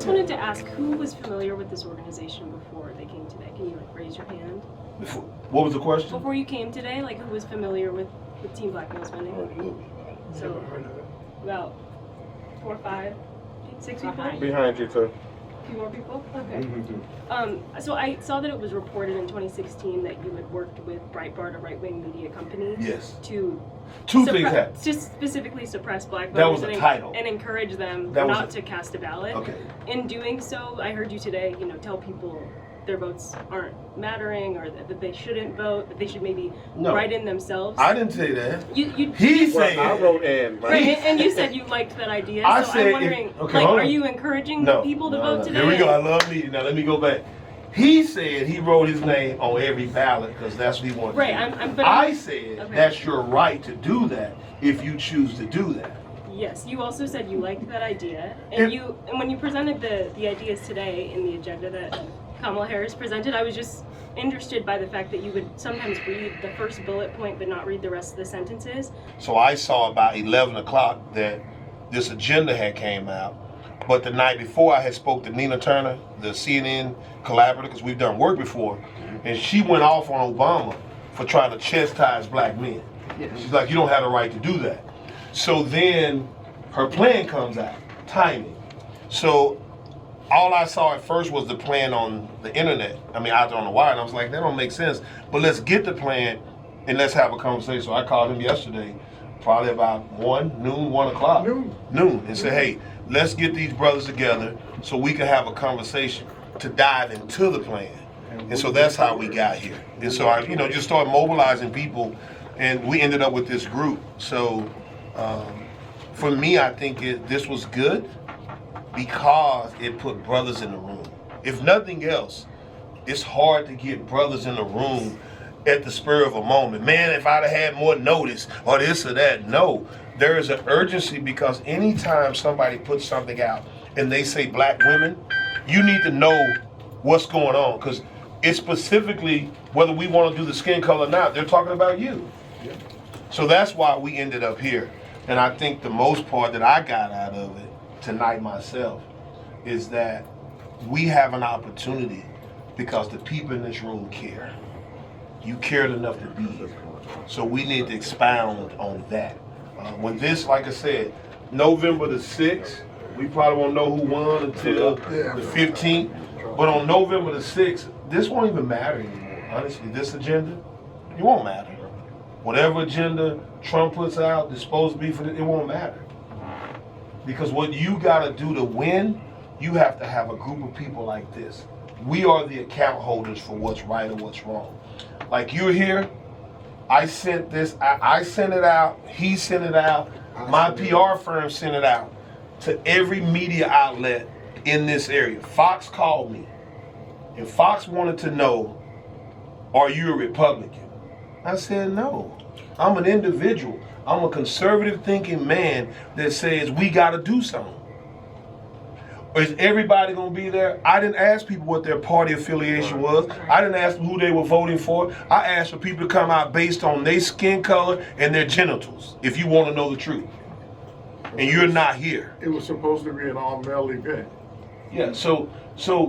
just wanted to ask, who was familiar with this organization before they came today? Can you raise your hand? What was the question? Before you came today, who was familiar with Team Black Male Spending? So, about 4, 5, 6 people? Behind you, sir. A few more people? Okay. So I saw that it was reported in 2016 that you had worked with Breitbart, a right-wing media company. Yes. To Two things happened. just specifically suppress black voters. That was the title. And encourage them not to cast a ballot. Okay. In doing so, I heard you today, tell people their votes aren't mattering, or that they shouldn't vote, that they should maybe write in themselves. I didn't say that. He said. I wrote in. Right, and you said you liked that idea. I so said, I'm wondering, are you encouraging people to vote today? Here we go. I love me. Now let me go back. He said he wrote his name on every ballot because that's what he wanted. Right. to do. I said that's your right to do that if you choose to do that. Yes, you also said you liked that idea, and when you presented the ideas today in the agenda that Kamala Harris presented, I was just interested by the fact that you would sometimes read the first bullet point but not read the rest of the sentences. So I saw about 11 o'clock that this agenda had came out, but the night before I had spoke to Nina Turner, the CNN collaborator, because we've done work before, and she went off on Obama for trying to chastise black men. She's like, you don't have the right to do that. So then her plan comes out, timing. So all I saw at first was the plan on the internet. Out there on the wire, and I was like, that don't make sense. But let's get the plan and let's have a conversation. So I called him yesterday, probably about 1 o'clock. Noon, and said, hey, let's get these brothers together so we can have a conversation to dive into the plan. And so that's how we got here. And so I, just started mobilizing people, and we ended up with this group. So for me, I think this was good because it put brothers in the room. If nothing else, it's hard to get brothers in the room at the spur of a moment. Man, if I'd have had more notice or this or that. No, there is an urgency because anytime somebody puts something out and they say black women, you need to know what's going on, because it's specifically whether we want to do the skin color or not, they're talking about you. So that's why we ended up here. And I think the most part that I got out of it tonight myself is that we have an opportunity because the people in this room care. You cared enough to be here. So we need to expound on that. When this, like I said, November the 6th, we probably won't know who won until the 15th. But on November the 6th, this won't even matter anymore. Honestly, this agenda, it won't matter. Whatever agenda Trump puts out that's supposed to be for it won't matter. Because what you got to do to win, you have to have a group of people like this. We are the account holders for what's right or what's wrong. Like you're here, I sent this, I sent it out, he sent it out, my PR firm sent it out to every media outlet in this area. Fox called me, and Fox wanted to know, are you a Republican? I said, no, I'm an individual. I'm a conservative thinking man that says we gotta do something. Is everybody gonna be there? I didn't ask people what their party affiliation was. I didn't ask them who they were voting for. I asked for people to come out based on their skin color and their genitals, if you wanna know the truth. And you're not here. It was supposed to be an all-male event. Yeah, so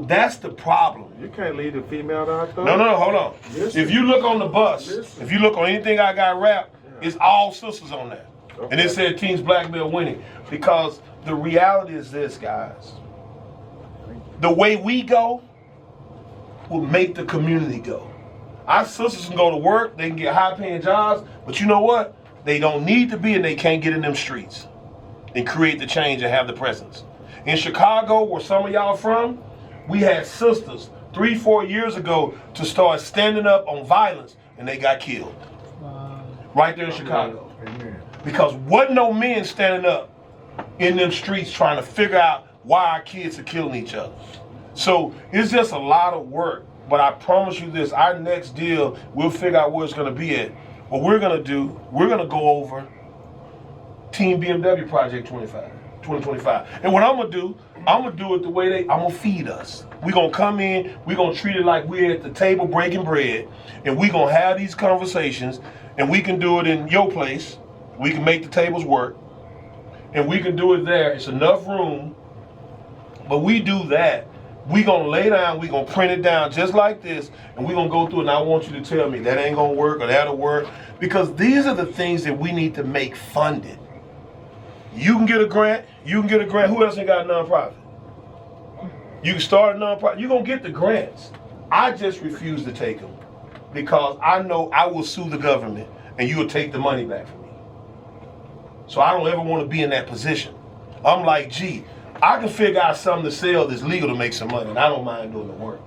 that's the problem. You can't leave the female out there. No, hold on. Listen. If you look on the bus, if you look on anything I got wrapped, it's all sisters on there. Okay. And it said Teams Black Male Winning. Because the reality is this, guys. The way we go will make the community go. Our sisters can go to work, they can get high-paying jobs, but you know what? They don't need to be, and they can't get in them streets and create the change and have the presence. In Chicago, where some of y'all from, we had sisters 3-4 years ago to start standing up on violence, and they got killed. Wow. Right there in Chicago. Amen. Because wasn't no men standing up in them streets trying to figure out why our kids are killing each other. So it's just a lot of work. But I promise you this, our next deal, we'll figure out where it's going to be at. What we're going to do, we're going to go over Team BMW Project 2025. And what I'm going to do it the way I'm going to feed us. We're going to come in, we're going to treat it like we're at the table breaking bread, and we're going to have these conversations, and we can do it in your place. We can make the tables work, and we can do it there. It's enough room But we do that. We gonna lay down, we gonna print it down just like this, and we gonna go through it, and I want you to tell me that ain't gonna work or that'll work, because these are the things that we need to make funded. You can get a grant, who else ain't got a nonprofit? You can start a nonprofit, you're gonna get the grants. I just refuse to take them because I know I will sue the government and you will take the money back from me. So I don't ever want to be in that position. I'm like, gee, I can figure out something to sell that's legal to make some money, and I don't mind doing the work.